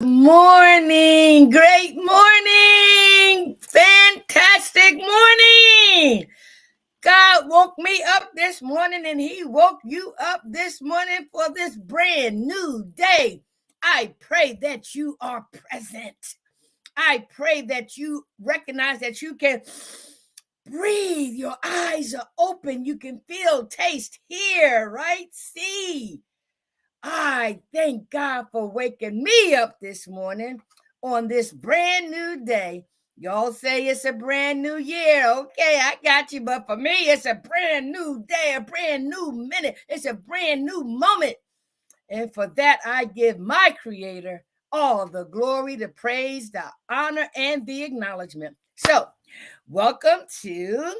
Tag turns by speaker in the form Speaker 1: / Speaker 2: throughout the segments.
Speaker 1: Morning, great morning, fantastic morning. God woke me up this morning and He woke you up this morning for this brand new day. I pray that you are present. I pray that you recognize that you can breathe. Your eyes are open. You can feel, taste, hear, right? See. I thank God for waking me up this morning on this brand new day. Y'all say it's a brand new year. Okay, I got you. But for me, it's a brand new day, a brand new minute. It's a brand new moment. And for that, I give my Creator all the glory, the praise, the honor, and the acknowledgement. So, welcome to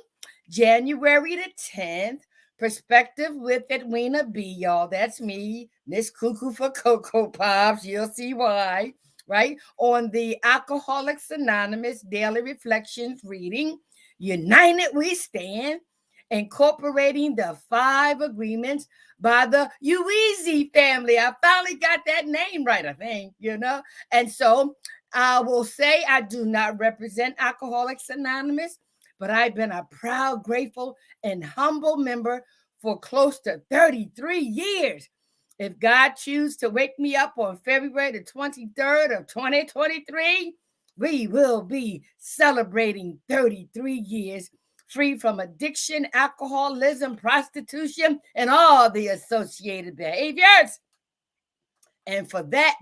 Speaker 1: January the 10th. Perspective with Edwina B, y'all. That's me, Miss Cuckoo for Cocoa Pops. You'll see why, right? On the Alcoholics Anonymous Daily Reflections reading, United We Stand, incorporating the 5 agreements by the Ruiz family. I finally got that name right, I think. And so I will say I do not represent Alcoholics Anonymous, but I've been a proud, grateful, and humble member for close to 33 years. If God chooses to wake me up on February the 23rd of 2023, we will be celebrating 33 years free from addiction, alcoholism, prostitution, and all the associated behaviors. And for that,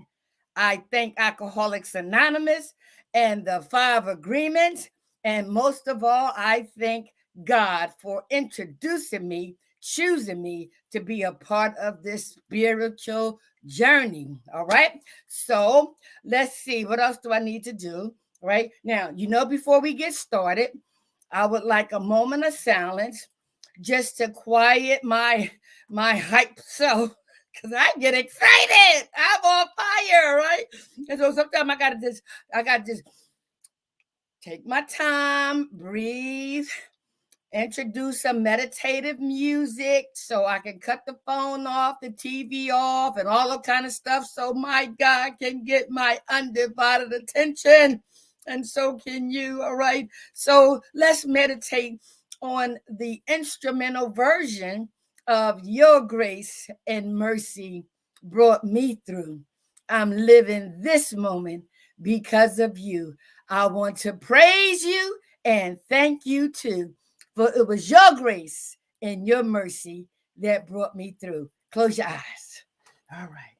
Speaker 1: I thank Alcoholics Anonymous and the 5 agreements. And most of all, I thank God for introducing me, choosing me to be a part of this spiritual journey. All right. So let's see. What else do I need to do? Right now, before we get started, I would like a moment of silence just to quiet my hype self because I get excited. I'm on fire, right? And so sometimes I gotta just take my time, breathe, introduce some meditative music so I can cut the phone off, the TV off, and all that kind of stuff so my God can get my undivided attention. And so can you, all right? So let's meditate on the instrumental version of Your Grace and Mercy Brought Me Through. I'm living this moment because of you. I want to praise you and thank you too, for it was your grace and your mercy that brought me through. Close your eyes. All right.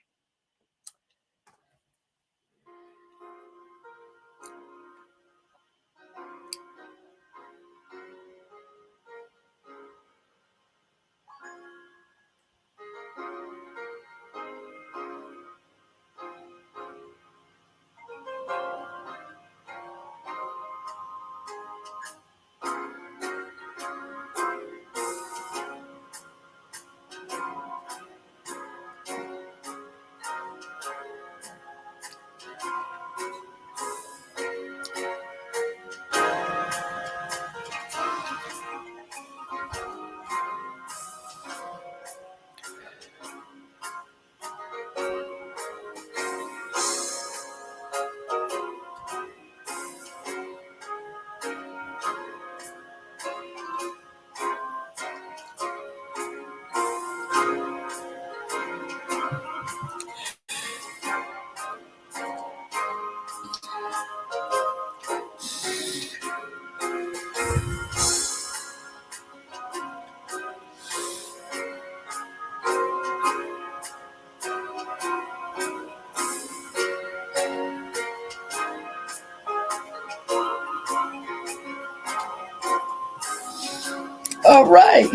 Speaker 1: All right.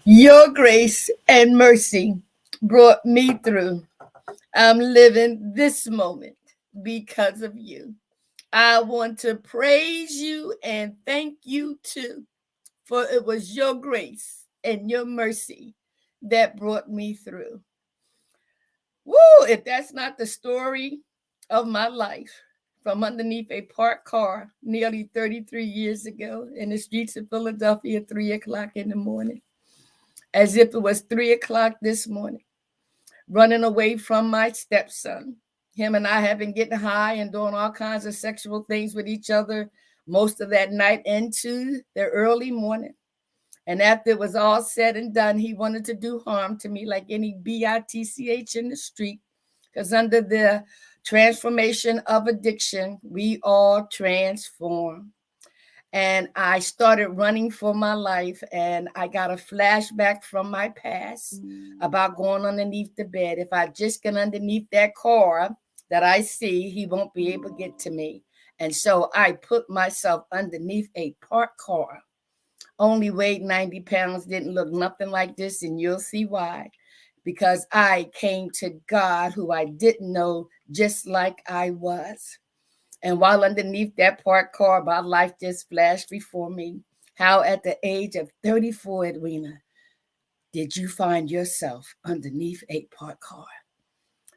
Speaker 1: Your grace and mercy brought me through. I'm living this moment because of you. I want to praise you and thank you too, for it was your grace and your mercy that brought me through. Woo! If that's not the story of my life from underneath a parked car nearly 33 years ago in the streets of Philadelphia at 3 o'clock in the morning, as if it was 3 o'clock this morning. running away from my stepson. Him and I have been getting high and doing all kinds of sexual things with each other most of that night into the early morning. And after it was all said and done, he wanted to do harm to me like any bitch in the street. Because under the transformation of addiction, we all transform. And I started running for my life, and I got a flashback from my past about going underneath the bed. If I just get underneath that car that I see, he won't be able to get to me. And so I put myself underneath a parked car. Only weighed 90 pounds, didn't look nothing like this, and you'll see why. Because I came to God, who I didn't know, just like I was. And while underneath that parked car, my life just flashed before me. How at the age of 34, Edwina, did you find yourself underneath a parked car?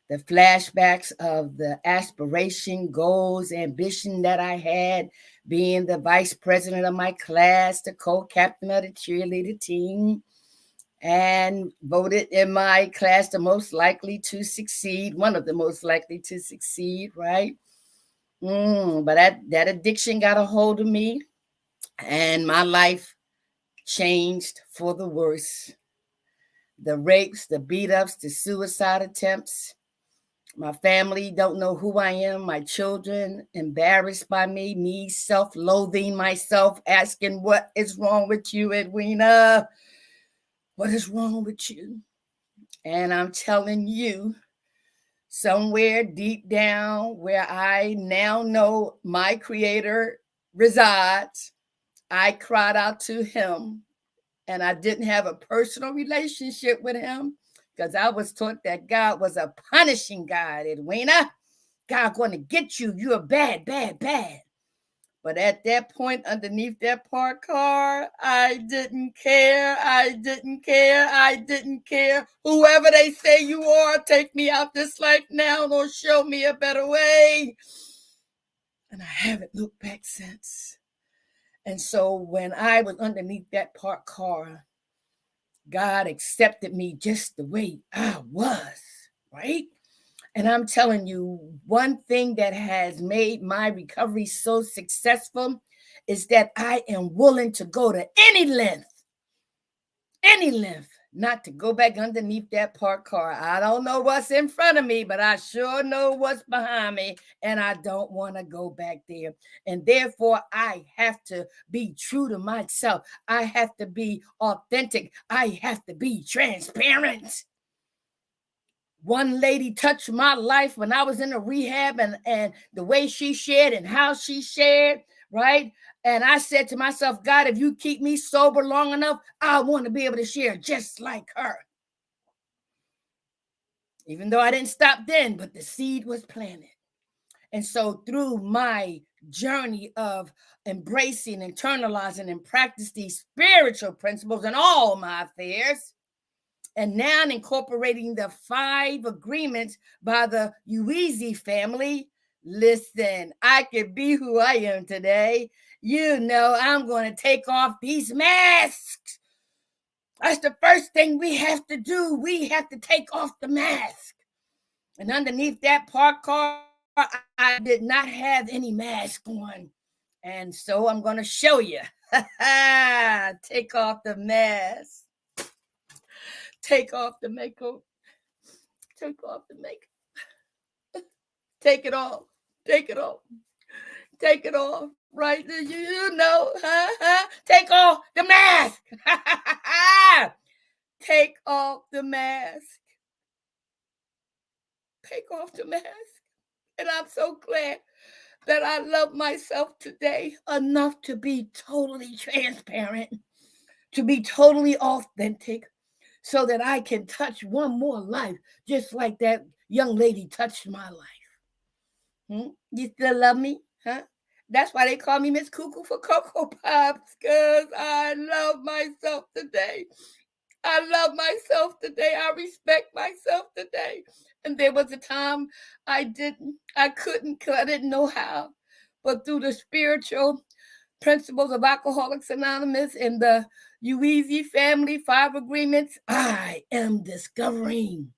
Speaker 1: The flashbacks of the aspiration, goals, ambition that I had, being the vice president of my class, the co-captain of the cheerleader team, and voted in my class the most likely to succeed, one of the most likely to succeed, right? But that addiction got a hold of me, and my life changed for the worse. The rapes, the beat ups, the suicide attempts. My family don't know who I am. My children embarrassed by me self-loathing myself, asking, what is wrong with you, Edwina? What is wrong with you? And I'm telling you, somewhere deep down where I now know my creator resides, I cried out to him, and I didn't have a personal relationship with him because I was taught that God was a punishing God, Edwina. God going to get you. You're bad, bad, bad. But at that point, underneath that parked car, I didn't care. I didn't care. I didn't care. Whoever they say you are, take me out this life now. Don't show me a better way. And I haven't looked back since. And so when I was underneath that parked car, God accepted me just the way I was, right? And I'm telling you, one thing that has made my recovery so successful is that I am willing to go to any length, not to go back underneath that parked car. I don't know what's in front of me, but I sure know what's behind me, and I don't want to go back there. And therefore, I have to be true to myself. I have to be authentic. I have to be transparent. One lady touched my life when I was in a rehab, and the way she shared and how she shared, right? And I said to myself, God, if you keep me sober long enough, I want to be able to share just like her. Even though I didn't stop then, but the seed was planted. And so through my journey of embracing, internalizing, and practice these spiritual principles in all my affairs, and now incorporating the 5 agreements by the Ruiz family. Listen, I could be who I am today. You know, I'm going to take off these masks. That's the first thing we have to do. We have to take off the mask. And underneath that parked car, I did not have any mask on. And so I'm going to show you. Take off the mask. Take off the makeup. Take off the makeup. Take it off. Take it off. Take it off. Right? You know. Take off the mask. Take off the mask. Take off the mask. And I'm so glad that I love myself today enough to be totally transparent, to be totally authentic, so that I can touch one more life, just like that young lady touched my life. You still love me? Huh? That's why they call me Miss Cuckoo for Cocoa Pops, because I love myself today. I love myself today. I respect myself today. And there was a time I couldn't, because I didn't know how. But through the spiritual principles of Alcoholics Anonymous and the Ruiz Family 5 agreements, I am discovering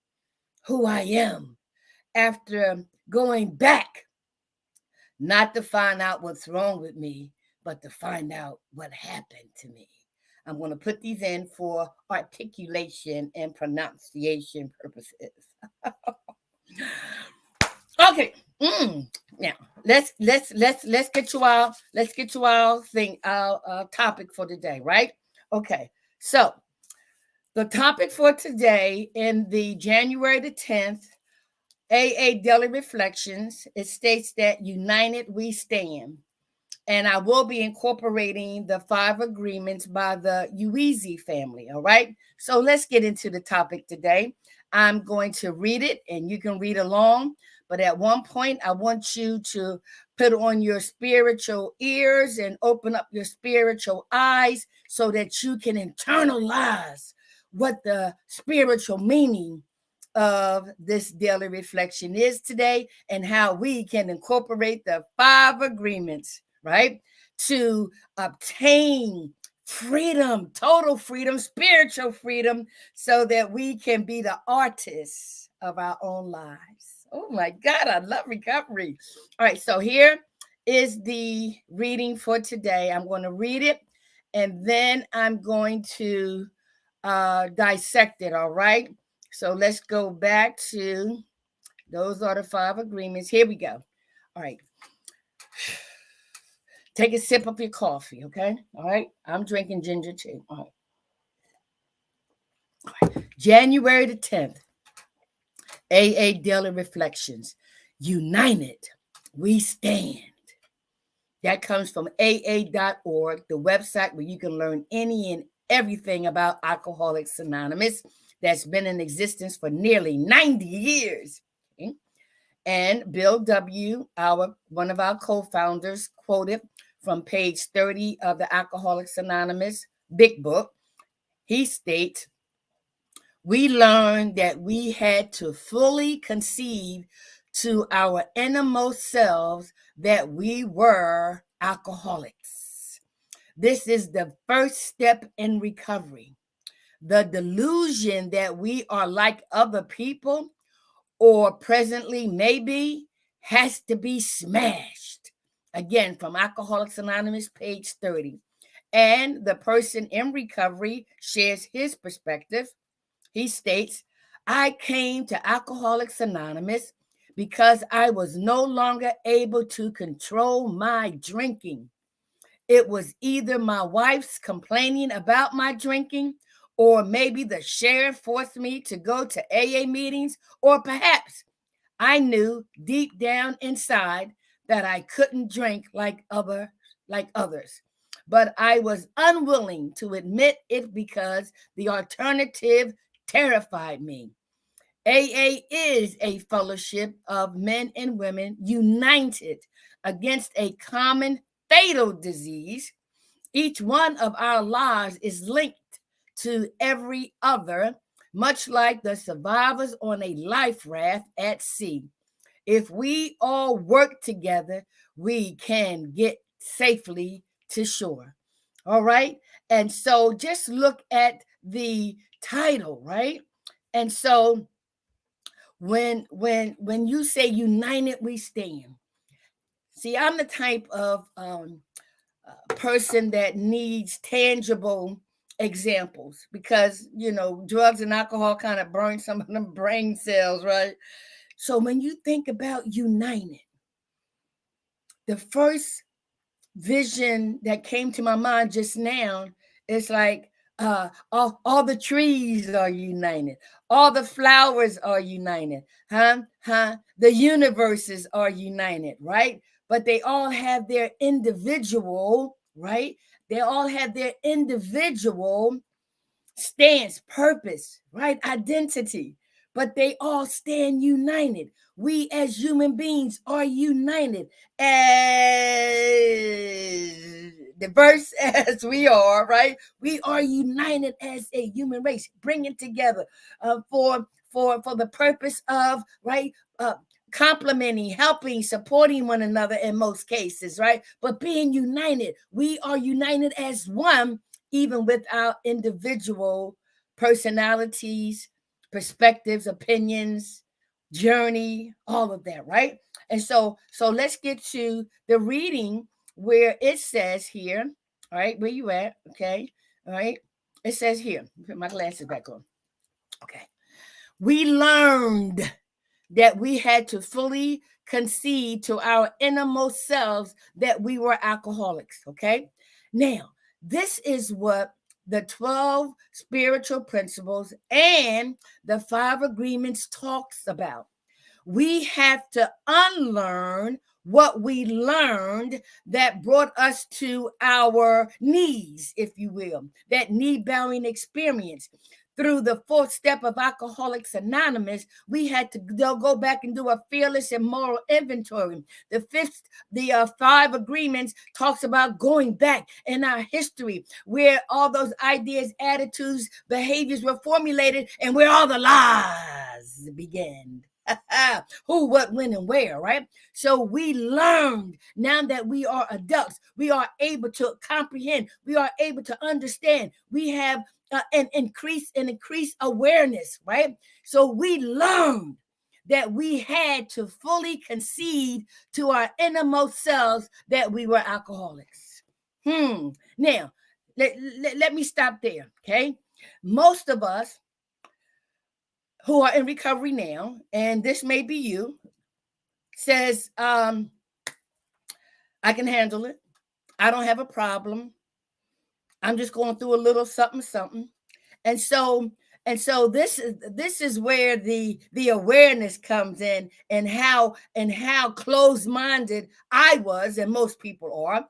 Speaker 1: who I am after going back, not to find out what's wrong with me, but to find out what happened to me. I'm going to put these in for articulation and pronunciation purposes. Okay. Now let's get to our thing, our topic for today, right? Okay. So the topic for today in the January the 10th AA Daily Reflections, it states that united we stand. And I will be incorporating the 5 agreements by the Ruiz family. All right. So let's get into the topic today. I'm going to read it and you can read along. But at one point, I want you to put on your spiritual ears and open up your spiritual eyes so that you can internalize what the spiritual meaning of this daily reflection is today and how we can incorporate the 5 agreements, right, to obtain freedom, total freedom, spiritual freedom, so that we can be the artists of our own lives. Oh my God, I love recovery. All right, so here is the reading for today. I'm going to read it and then I'm going to dissect it, all right? So let's go back to those are the 5 agreements. Here we go. All right. Take a sip of your coffee, okay? All right. I'm drinking ginger tea. All right. January the 10th, AA Daily Reflections. United, we stand. That comes from AA.org, the website where you can learn any and everything about Alcoholics Anonymous that's been in existence for nearly 90 years. Okay? And Bill W., one of our co-founders, quoted from page 30 of the Alcoholics Anonymous Big Book. He states, we learned that we had to fully conceive to our innermost selves that we were alcoholics. This is the first step in recovery. The delusion that we are like other people or presently maybe has to be smashed. Again, from Alcoholics Anonymous, page 30. And the person in recovery shares his perspective. He states, I came to Alcoholics Anonymous because I was no longer able to control my drinking. It was either my wife's complaining about my drinking, or maybe the sheriff forced me to go to AA meetings, or perhaps I knew deep down inside that I couldn't drink like others. But I was unwilling to admit it because the alternative terrified me. AA is a fellowship of men and women united against a common fatal disease. Each one of our lives is linked to every other, much like the survivors on a life raft at sea. If we all work together, we can get safely to shore. All right. And so just look at the title, right? And so when you say united we stand, see, I'm the type of person that needs tangible examples because drugs and alcohol kind of burn some of them brain cells, right? So when you think about united, the first vision that came to my mind just now is like all the trees are united, all the flowers are united, the universes are united, right? But they all have their individual, right? They all have their individual stance, purpose, right? Identity, but they all stand united. We as human beings are united, as diverse as we are, right? We are united as a human race, bringing together for the purpose of, right, complimenting, helping, supporting one another in most cases, right? But being united, we are united as one, even with our individual personalities, perspectives, opinions, journey, all of that, right? And so let's get to the reading where it says here, all right, where you at? Okay, all right. It says here, put my glasses back on. Okay. We learned that we had to fully concede to our innermost selves that we were alcoholics. Okay. Now, this is what the 12 spiritual principles and the 5 agreements talks about. We have to unlearn what we learned that brought us to our knees, if you will, that knee bowing experience. Through the 4th step of Alcoholics Anonymous, we had to go back and do a fearless and moral inventory. The 5 agreements talks about going back in our history, where all those ideas, attitudes, behaviors were formulated, and where all the lies began. Who, what, when, and where, right? So we learned. Now that we are adults, we are able to comprehend, we are able to understand, we have an increased awareness, right? So we learned that we had to fully concede to our innermost selves that we were alcoholics. Now, let me stop there, okay? Most of us who are in recovery now, and this may be you, says, I can handle it. I don't have a problem. I'm just going through a little something, something. And so this is where the awareness comes in, and how closed-minded I was, and most people are,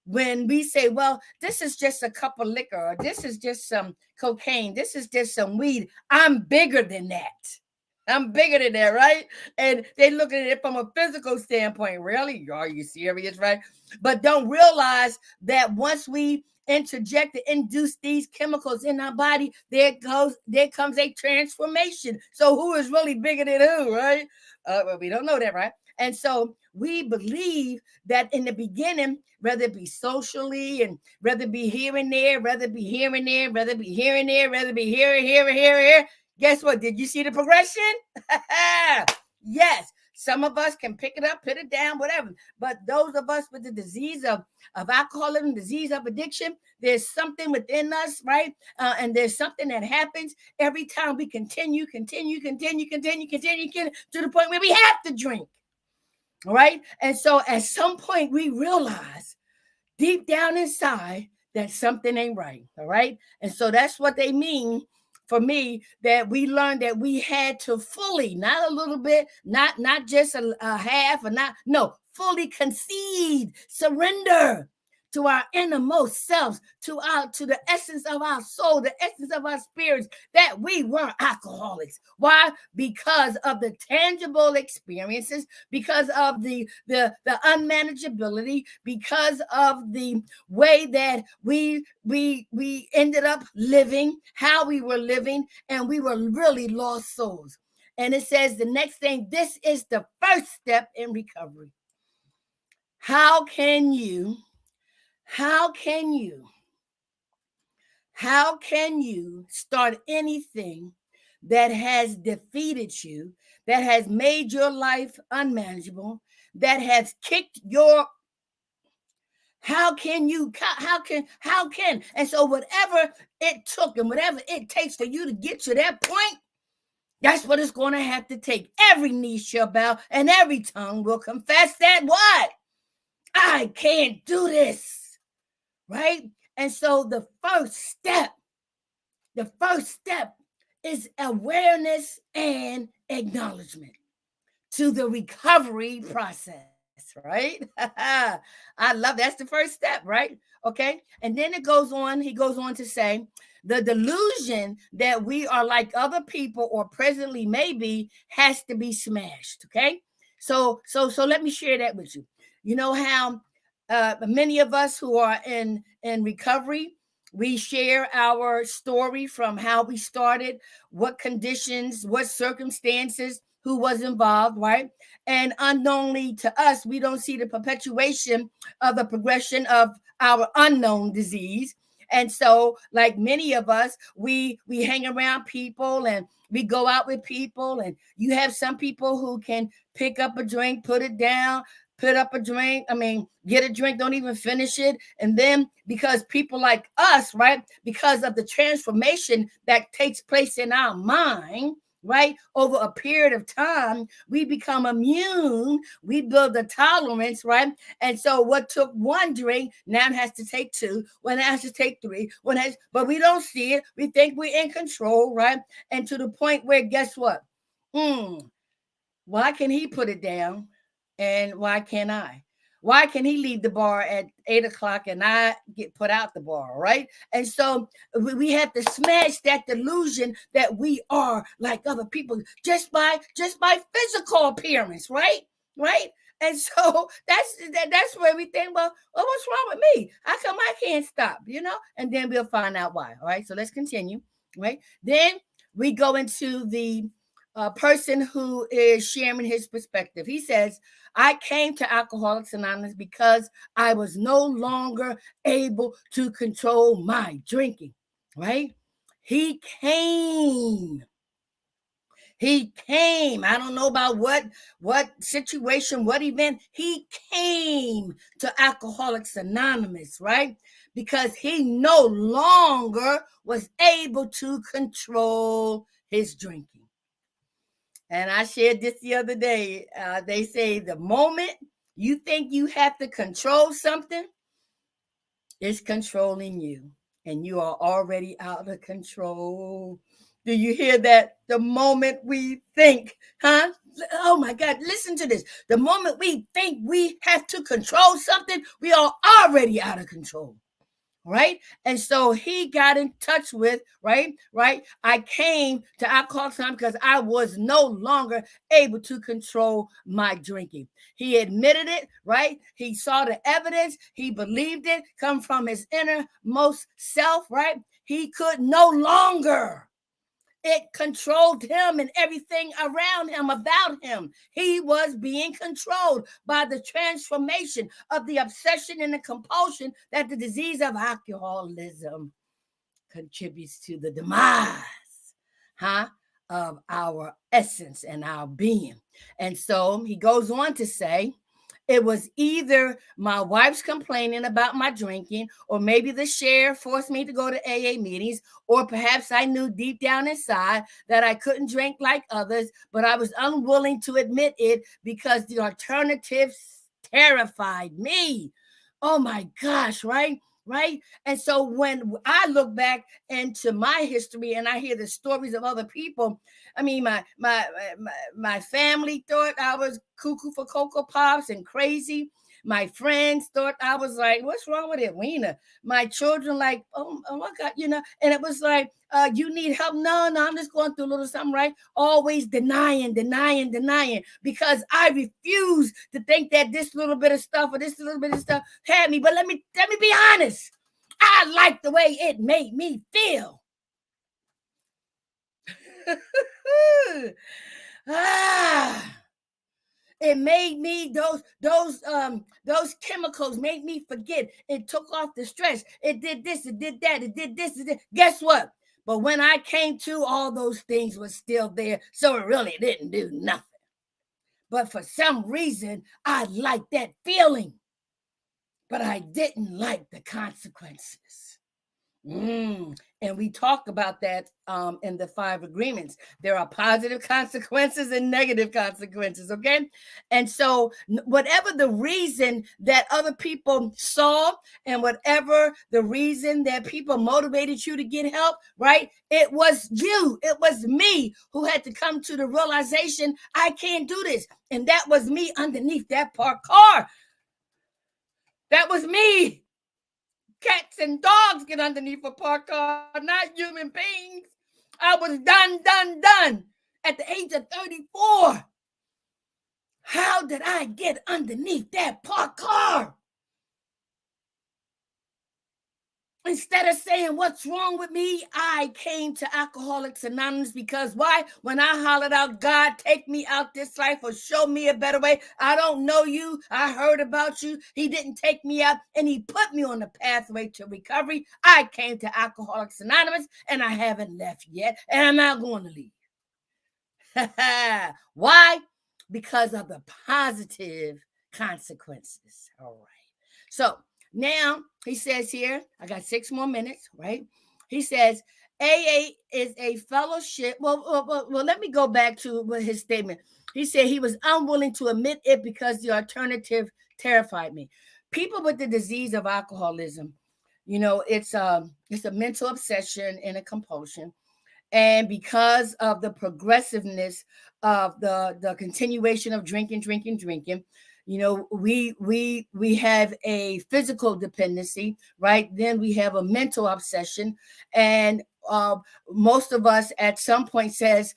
Speaker 1: when we say, well, this is just a cup of liquor, or this is just some cocaine, this is just some weed. I'm bigger than that. I'm bigger than that, right? And they look at it from a physical standpoint. Really? Are you serious, right? But don't realize that once we interject and induce these chemicals in our body, there comes a transformation. So who is really bigger than who, right? Well, we don't know that, right? And so we believe that in the beginning, whether it be socially, and whether it be here and there, whether it be here and there, whether it be here and there, whether it be here, guess what? Did you see the progression? Yes. Some of us can pick it up, put it down, whatever. But those of us with the disease of alcoholism, disease of addiction, there's something within us, right? And there's something that happens every time we continue to the point where we have to drink. All right. And so at some point we realize deep down inside that something ain't right. All right. And so that's what they mean for me, that we learned that we had to fully, not a little bit, not just a half, or not, no, fully concede, surrender to our innermost selves, to the essence of our soul, the essence of our spirits, that we were alcoholics. Why? Because of the tangible experiences, because of the unmanageability, because of the way that we ended up living, how we were living, and we were really lost souls. And it says the next thing, this is the first step in recovery. How can you start anything that has defeated you, that has made your life unmanageable, that has kicked your... How can? And so whatever it took and whatever it takes for you to get to that point, that's what it's going to have to take. Every knee shall bow and every tongue will confess that what? I can't do this, right? And so the first step is awareness and acknowledgement to the recovery process, right? I love that's the first step, right? Okay. And then he goes on to say, the delusion that we are like other people or presently maybe has to be smashed. Okay. So let me share that with you. You know how many of us who are in recovery, we share our story from how we started, what conditions, what circumstances, who was involved, right? And unknowingly to us, we don't see the perpetuation of the progression of our unknown disease. And so, like many of us, we hang around people and we go out with people, and you have some people who can pick up a drink, put it down, put up a drink, get a drink, don't even finish it. And then because people like us, right, because of the transformation that takes place in our mind, right, over a period of time, we become immune, we build a tolerance, right? And so what took one drink now has to take two, one has to take three, but we don't see it. We think we're in control, right? And to the point where, guess what? Why can he put it down and why can't I? Why can he leave the bar at 8 o'clock and I get put out the bar, right? And so we have to smash that delusion that we are like other people just by physical appearance, right? Right? And so that's where we think, well, what's wrong with me? How come I can't stop? And then we'll find out why. All right. So let's continue. Right. Then we go into the person who is sharing his perspective. He says, I came to Alcoholics Anonymous because I was no longer able to control my drinking, right? He came. I don't know about what situation, what event. He came to Alcoholics Anonymous, right? Because he no longer was able to control his drinking. And I shared this the other day. They say the moment you think you have to control something, it's controlling you. And you are already out of control. Do you hear that? The moment we think, huh? Oh my God, listen to this. The moment we think we have to control something, we are already out of control. Right? And so he got in touch with, right? I came to Alcoholics Anonymous because I was no longer able to control my drinking. He admitted it, right? He saw the evidence. He believed it come from his innermost self, right? He could no longer. It controlled him and everything around him, about him. He was being controlled by the transformation of the obsession and the compulsion that the disease of alcoholism contributes to the demise, of our essence and our being. And so he goes on to say, it was either my wife's complaining about my drinking, or maybe the sheriff forced me to go to AA meetings, or perhaps I knew deep down inside that I couldn't drink like others, but I was unwilling to admit it because the alternatives terrified me. Oh my gosh, right? And so when I look back into my history and I hear the stories of other people, my family thought I was cuckoo for Cocoa Pops and crazy. My friends thought I was like, what's wrong with it, Weena? My children like, oh my God, and it was like, you need help? No, I'm just going through a little something, right? Always denying, because I refuse to think that this little bit of stuff or this little bit of stuff had me. But let me be honest. I like the way it made me feel. It made me, those chemicals made me forget. It took off the stress. It did this, it did that, it did this, it did. Guess what? But when I came to, all those things were still there, so it really didn't do nothing. But for some reason, I liked that feeling, but I didn't like the consequences. And we talk about that in the 5 agreements. There are positive consequences and negative consequences, okay? And so whatever the reason that other people saw and whatever the reason that people motivated you to get help, right? It was you, it was me who had to come to the realization, I can't do this. And that was me underneath that parked car. That was me. Cats and dogs get underneath a parked car, not human beings. I was done at the age of 34. How did I get underneath that parked car? Instead of saying, what's wrong with me? I came to Alcoholics Anonymous because why? When I hollered out, God, take me out this life or show me a better way. I don't know you. I heard about you. He didn't take me out and he put me on the pathway to recovery. I came to Alcoholics Anonymous and I haven't left yet and I'm not going to leave. Why? Because of the positive consequences. All right. So now he says here, I got 6 more minutes, right? He says AA is a fellowship. Well, let me go back to his statement. He said he was unwilling to admit it because the alternative terrified me. People with the disease of alcoholism, it's a mental obsession and a compulsion, and because of the progressiveness of the continuation of drinking, we have a physical dependency, right? Then we have a mental obsession, and most of us at some point says,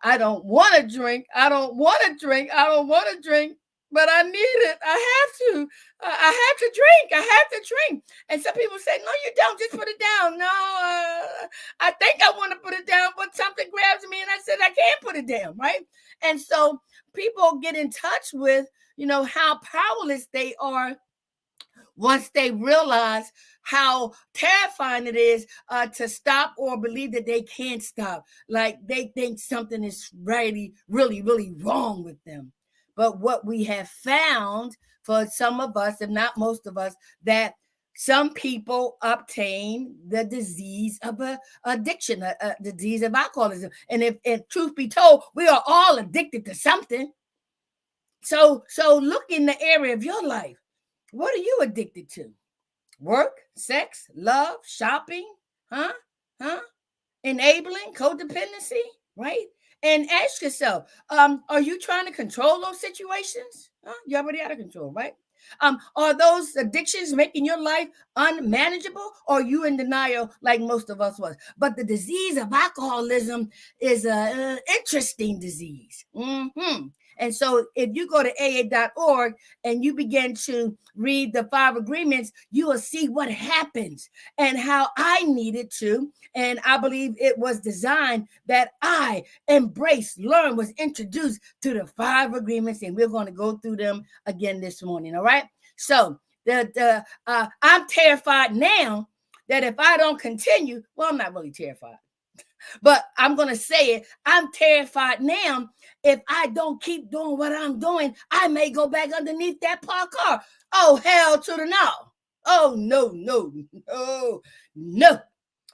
Speaker 1: I don't want to drink, I don't want to drink, but I need it, I have to, I have to drink, I have to drink. And some people say, no, you don't, just put it down. No, I think I want to put it down, but something grabs me and I said, I can't put it down, right? And so people get in touch with, how powerless they are once they realize how terrifying it is to stop or believe that they can't stop. Like they think something is really wrong with them. But what we have found for some of us, if not most of us, that some people obtain the disease of addiction, a disease of alcoholism. And if truth be told, we are all addicted to something. So look in the area of your life. What are you addicted to? Work, sex, love, shopping, huh? Huh? Enabling, codependency, right? And ask yourself, are you trying to control those situations? Huh? You're already out of control, right? Are those addictions making your life unmanageable, or are you in denial like most of us was? But the disease of alcoholism is an interesting disease. And so if you go to aa.org and you begin to read the 5 agreements, you will see what happens and how I needed to. And I believe it was designed that I embrace, learn, was introduced to the 5 agreements. And we're going to go through them again this morning. All right. So I'm terrified now that if I don't continue, well, I'm not really terrified, but I'm going to say it. I'm terrified now. If I don't keep doing what I'm doing, I may go back underneath that parked car. Oh, hell to the no. Oh, no.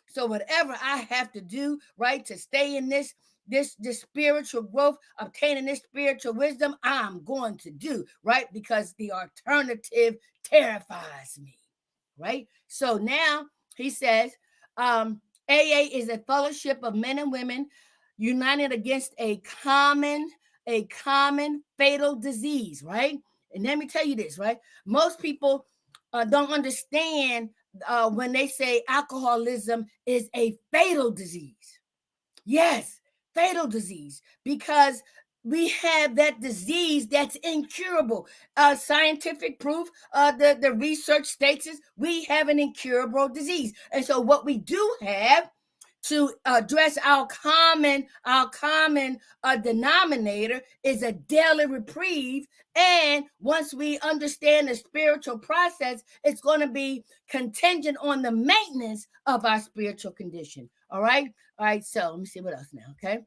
Speaker 1: So whatever I have to do, right, to stay in this spiritual growth, obtaining this spiritual wisdom, I'm going to do, right? Because the alternative terrifies me, right? So now he says, AA is a fellowship of men and women united against a common fatal disease, right? And let me tell you this, right? Most people don't understand when they say alcoholism is a fatal disease. Yes, fatal disease, because we have that disease that's incurable. Scientific proof, the research states is we have an incurable disease. And so what we do have to address our common denominator is a daily reprieve. And once we understand the spiritual process, it's going to be contingent on the maintenance of our spiritual condition. All right. So let me see what else now. Okay.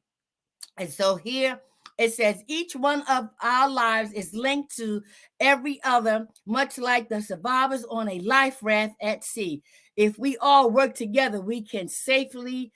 Speaker 1: And so here it says each one of our lives is linked to every other, much like the survivors on a life raft at sea. If we all work together, we can safely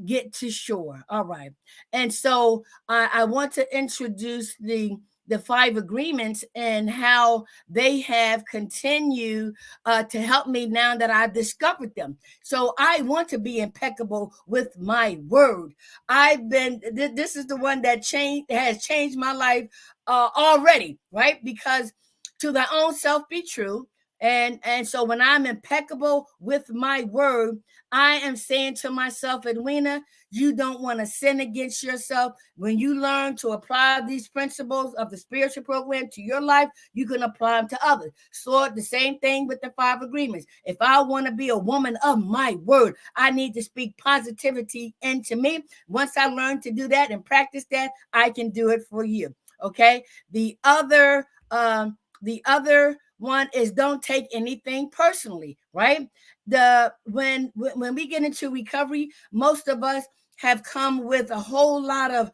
Speaker 1: get to shore. All right. And so I want to introduce the 5 agreements and how they have continued to help me now that I've discovered them. So I want to be impeccable with my word. This is the one that has changed my life already, right? Because to thy own self be true. And so when I'm impeccable with my word, I am saying to myself, Edwina, you don't want to sin against yourself. When you learn to apply these principles of the spiritual program to your life, you can apply them to others. So the same thing with the 5 agreements. If I want to be a woman of my word, I need to speak positivity into me. Once I learn to do that and practice that, I can do it for you. Okay. The other one is don't take anything personally, right? When we get into recovery, most of us have come with a whole lot of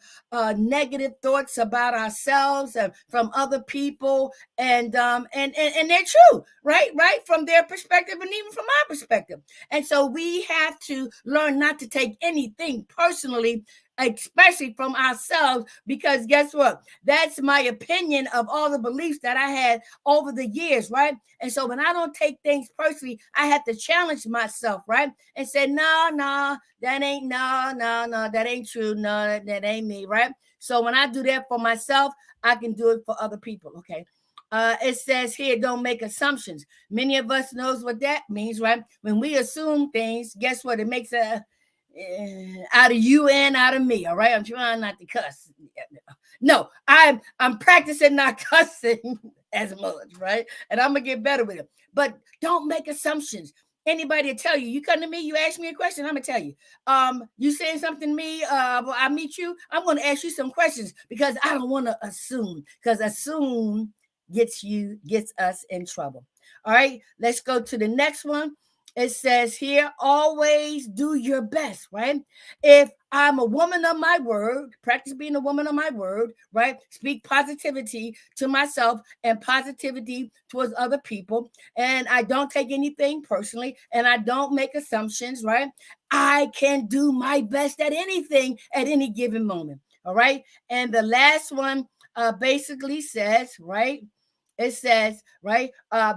Speaker 1: negative thoughts about ourselves and from other people, and they're true, right? From their perspective and even from our perspective. And so we have to learn not to take anything personally, especially from ourselves, because guess what? That's my opinion of all the beliefs that I had over the years, right? And so when I don't take things personally, I have to challenge myself, right? And say, no, that ain't, no, that ain't true. No, that ain't me, right? So when I do that for myself, I can do it for other people, okay? It says here, don't make assumptions. Many of us knows what that means, right? When we assume things, guess what? It makes a out of you and out of me. All right, I'm trying not to cuss. No, I'm practicing not cussing as much, right? And I'm gonna get better with it. But don't make assumptions. Anybody will tell you. You come to me, you ask me a question, I'm gonna tell you. You saying something to me, I meet you, I'm gonna ask you some questions because I don't want to assume, because assume gets us in trouble. All right, let's go to the next one. It says here, always do your best, right? If I'm a woman of my word, practice being a woman of my word, right? Speak positivity to myself and positivity towards other people. And I don't take anything personally and I don't make assumptions, right? I can do my best at anything at any given moment. All right. And the last one basically says, right? It says, right,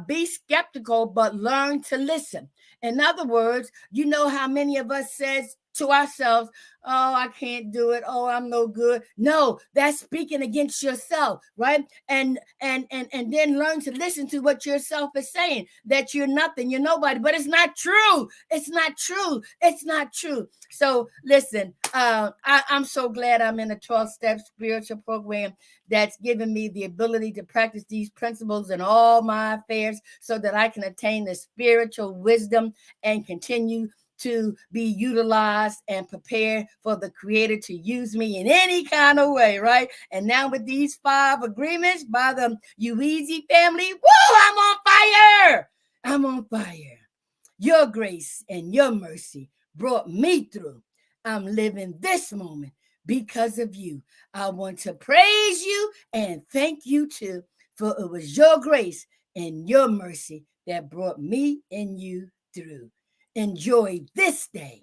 Speaker 1: be skeptical, but learn to listen. In other words, you know how many of us says to ourselves, oh, I can't do it. Oh, I'm no good. No, that's speaking against yourself, right? And then learn to listen to what yourself is saying, that you're nothing, you're nobody. But it's not true. It's not true. It's not true. So listen, I'm so glad I'm in a 12-step spiritual program that's given me the ability to practice these principles in all my affairs so that I can attain the spiritual wisdom and continue to be utilized and prepared for the Creator to use me in any kind of way, right? And now with these 5 agreements by the Ruiz family, woo, I'm on fire. I'm on fire. Your grace and your mercy brought me through. I'm living this moment because of you. I want to praise you and thank you too, for it was your grace and your mercy that brought me and you through. Enjoy this day.